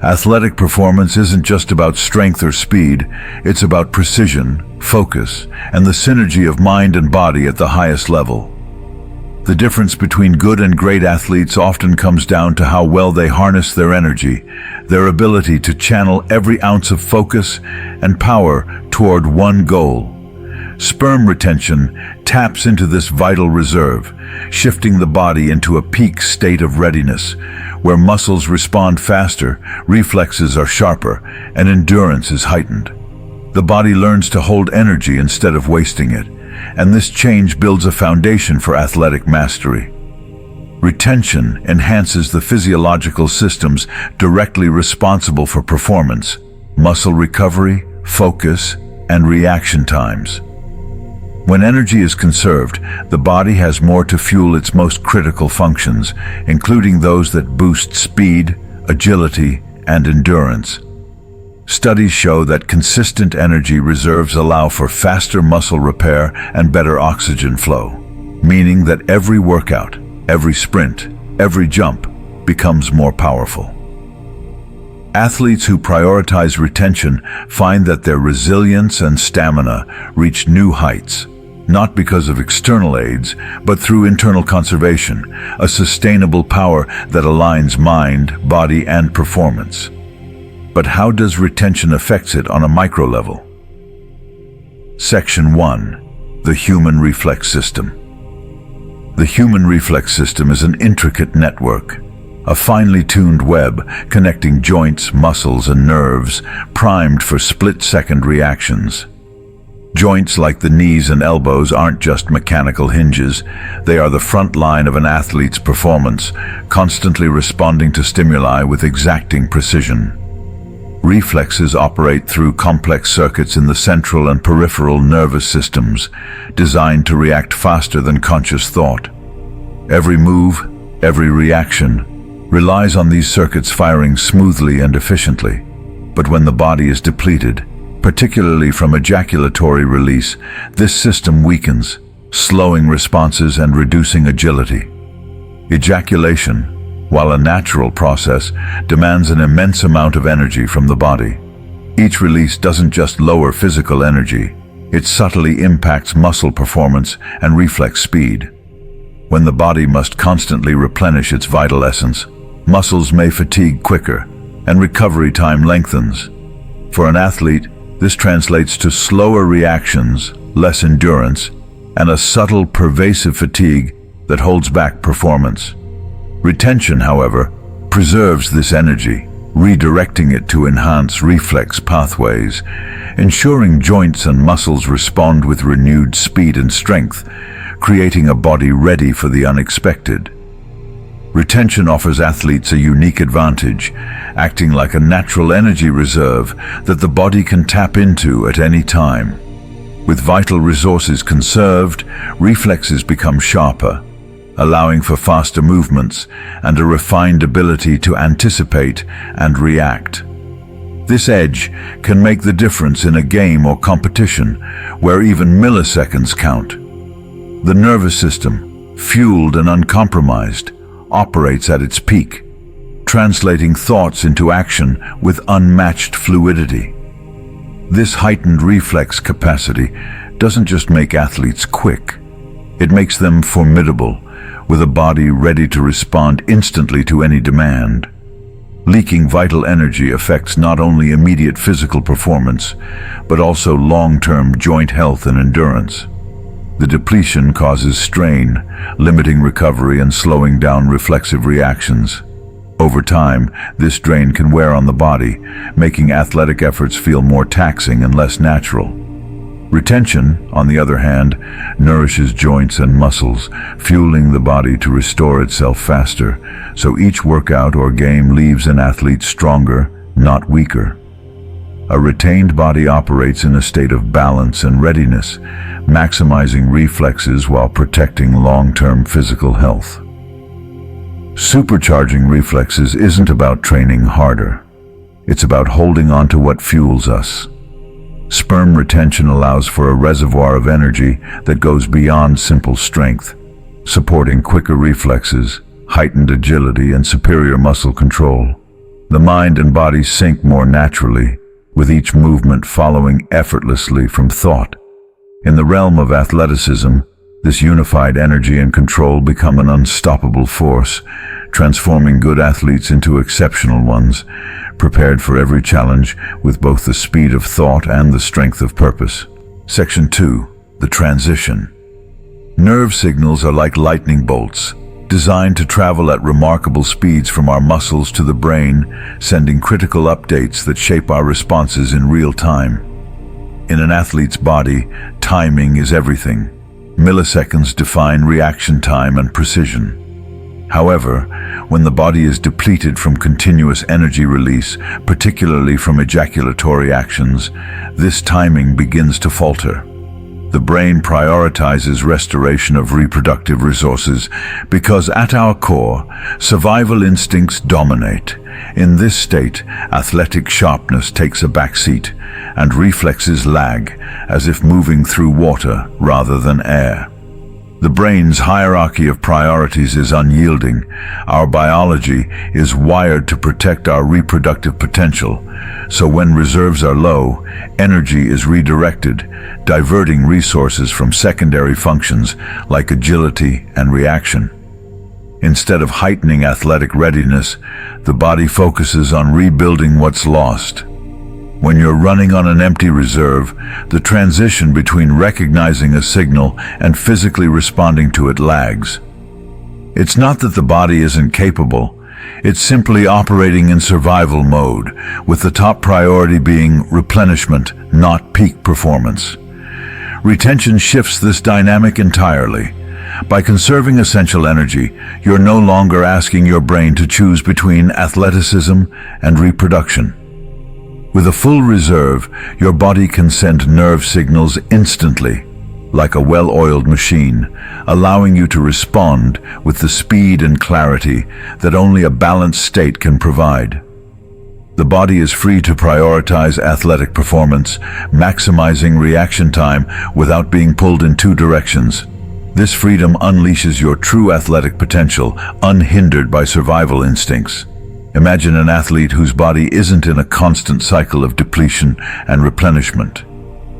Athletic performance isn't just about strength or speed, it's about precision, focus, and the synergy of mind and body at the highest level. The difference between good and great athletes often comes down to how well they harness their energy, their ability to channel every ounce of focus and power toward one goal. Sperm retention taps into this vital reserve, shifting the body into a peak state of readiness, where muscles respond faster, reflexes are sharper, and endurance is heightened. The body learns to hold energy instead of wasting it, and this change builds a foundation for athletic mastery. Retention enhances the physiological systems directly responsible for performance: muscle recovery, focus, and reaction times. When energy is conserved, the body has more to fuel its most critical functions, including those that boost speed, agility, and endurance. Studies show that consistent energy reserves allow for faster muscle repair and better oxygen flow, meaning that every workout, every sprint, every jump becomes more powerful. Athletes who prioritize retention find that their resilience and stamina reach new heights, not because of external aids, but through internal conservation, a sustainable power that aligns mind, body, and performance. But how does retention affect it on a micro level? Section 1. The Human Reflex System. The human reflex system is an intricate network, a finely tuned web connecting joints, muscles, and nerves, primed for split-second reactions. Joints like the knees and elbows aren't just mechanical hinges, they are the front line of an athlete's performance, constantly responding to stimuli with exacting precision. Reflexes operate through complex circuits in the central and peripheral nervous systems, designed to react faster than conscious thought. Every move, every reaction, relies on these circuits firing smoothly and efficiently. But when the body is depleted, particularly from ejaculatory release, this system weakens, slowing responses and reducing agility. Ejaculation, while a natural process, demands an immense amount of energy from the body. Each release doesn't just lower physical energy, it subtly impacts muscle performance and reflex speed. When the body must constantly replenish its vital essence, muscles may fatigue quicker, and recovery time lengthens. For an athlete, this translates to slower reactions, less endurance, and a subtle, pervasive fatigue that holds back performance. Retention, however, preserves this energy, redirecting it to enhance reflex pathways, ensuring joints and muscles respond with renewed speed and strength, creating a body ready for the unexpected. Retention offers athletes a unique advantage, acting like a natural energy reserve that the body can tap into at any time. With vital resources conserved, reflexes become sharper, allowing for faster movements and a refined ability to anticipate and react. This edge can make the difference in a game or competition, where even milliseconds count. The nervous system, fueled and uncompromised, operates at its peak, translating thoughts into action with unmatched fluidity. This heightened reflex capacity doesn't just make athletes quick, it makes them formidable, with a body ready to respond instantly to any demand. Leaking vital energy affects not only immediate physical performance, but also long-term joint health and endurance. The depletion causes strain, limiting recovery and slowing down reflexive reactions. Over time, this drain can wear on the body, making athletic efforts feel more taxing and less natural. Retention, on the other hand, nourishes joints and muscles, fueling the body to restore itself faster, so each workout or game leaves an athlete stronger, not weaker. A retained body operates in a state of balance and readiness, maximizing reflexes while protecting long-term physical health. Supercharging reflexes isn't about training harder. It's about holding on to what fuels us. Sperm retention allows for a reservoir of energy that goes beyond simple strength, supporting quicker reflexes, heightened agility, and superior muscle control. The mind and body sync more naturally, with each movement following effortlessly from thought. In the realm of athleticism, this unified energy and control become an unstoppable force, transforming good athletes into exceptional ones, prepared for every challenge with both the speed of thought and the strength of purpose. Section 2. The transition. Nerve signals are like lightning bolts, designed to travel at remarkable speeds from our muscles to the brain, sending critical updates that shape our responses in real time. In an athlete's body, timing is everything. Milliseconds define reaction time and precision. However, when the body is depleted from continuous energy release, particularly from ejaculatory actions, this timing begins to falter. The brain prioritizes restoration of reproductive resources because at our core, survival instincts dominate. In this state, athletic sharpness takes a backseat, and reflexes lag, as if moving through water rather than air. The brain's hierarchy of priorities is unyielding. Our biology is wired to protect our reproductive potential, so when reserves are low, energy is redirected, diverting resources from secondary functions like agility and reaction. Instead of heightening athletic readiness, the body focuses on rebuilding what's lost. When you're running on an empty reserve, the transition between recognizing a signal and physically responding to it lags. It's not that the body isn't capable, it's simply operating in survival mode, with the top priority being replenishment, not peak performance. Retention shifts this dynamic entirely. By conserving essential energy, you're no longer asking your brain to choose between athleticism and reproduction. With a full reserve, your body can send nerve signals instantly, like a well-oiled machine, allowing you to respond with the speed and clarity that only a balanced state can provide. The body is free to prioritize athletic performance, maximizing reaction time without being pulled in two directions. This freedom unleashes your true athletic potential, unhindered by survival instincts. Imagine an athlete whose body isn't in a constant cycle of depletion and replenishment.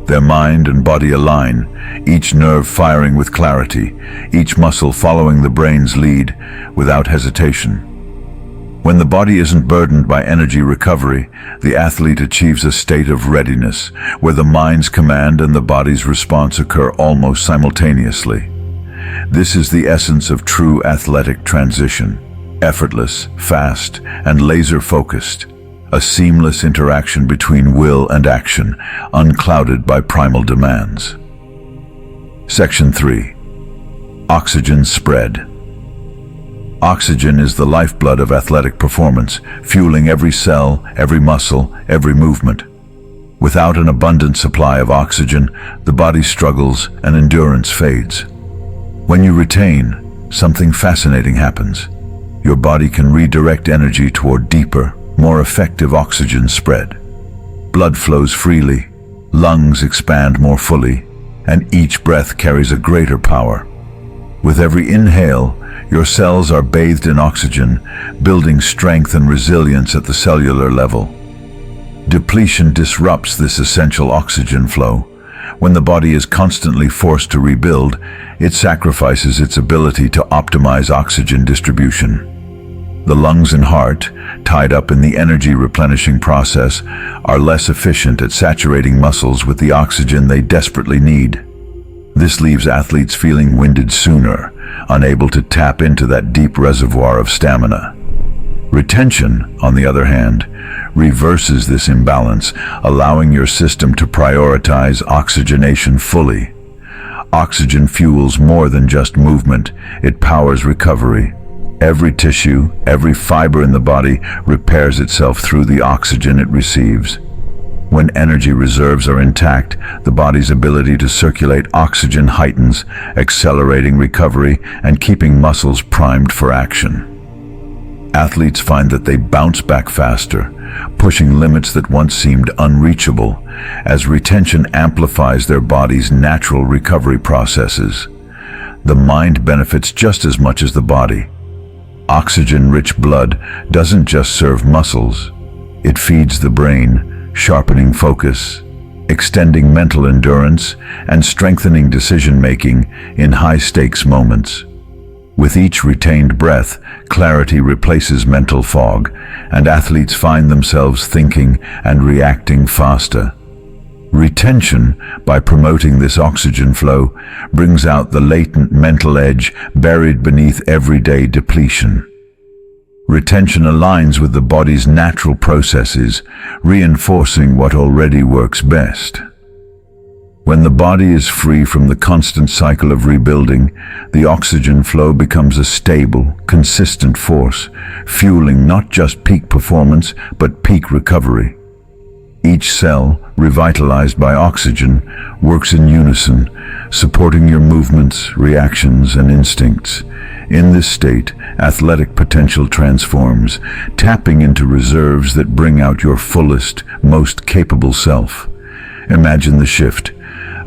Their mind and body align, each nerve firing with clarity, each muscle following the brain's lead without hesitation. When the body isn't burdened by energy recovery, the athlete achieves a state of readiness, where the mind's command and the body's response occur almost simultaneously. This is the essence of true athletic transition. Effortless, fast, and laser-focused. A seamless interaction between will and action, unclouded by primal demands. Section 3. Oxygen spread. Oxygen is the lifeblood of athletic performance, fueling every cell, every muscle, every movement. Without an abundant supply of oxygen, the body struggles and endurance fades. When you retain, something fascinating happens. Your body can redirect energy toward deeper, more effective oxygen spread. Blood flows freely, lungs expand more fully, and each breath carries a greater power. With every inhale, your cells are bathed in oxygen, building strength and resilience at the cellular level. Depletion disrupts this essential oxygen flow. When the body is constantly forced to rebuild, it sacrifices its ability to optimize oxygen distribution. The lungs and heart, tied up in the energy replenishing process, are less efficient at saturating muscles with the oxygen they desperately need. This leaves athletes feeling winded sooner, unable to tap into that deep reservoir of stamina. Retention, on the other hand, reverses this imbalance, allowing your system to prioritize oxygenation fully. Oxygen fuels more than just movement, it powers recovery. Every tissue, every fiber in the body repairs itself through the oxygen it receives. When energy reserves are intact, the body's ability to circulate oxygen heightens, accelerating recovery and keeping muscles primed for action. Athletes find that they bounce back faster, pushing limits that once seemed unreachable, as retention amplifies their body's natural recovery processes. The mind benefits just as much as the body. Oxygen-rich blood doesn't just serve muscles. It feeds the brain, sharpening focus, extending mental endurance, and strengthening decision-making in high-stakes moments. With each retained breath, clarity replaces mental fog, and athletes find themselves thinking and reacting faster. Retention, by promoting this oxygen flow, brings out the latent mental edge buried beneath everyday depletion. Retention aligns with the body's natural processes, reinforcing what already works best. When the body is free from the constant cycle of rebuilding, the oxygen flow becomes a stable, consistent force, fueling not just peak performance, but peak recovery. Each cell, revitalized by oxygen, works in unison, supporting your movements, reactions, and instincts. In this state, athletic potential transforms, tapping into reserves that bring out your fullest, most capable self. Imagine the shift.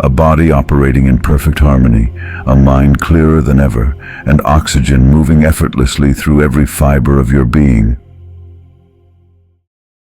A body operating in perfect harmony, a mind clearer than ever, and oxygen moving effortlessly through every fiber of your being.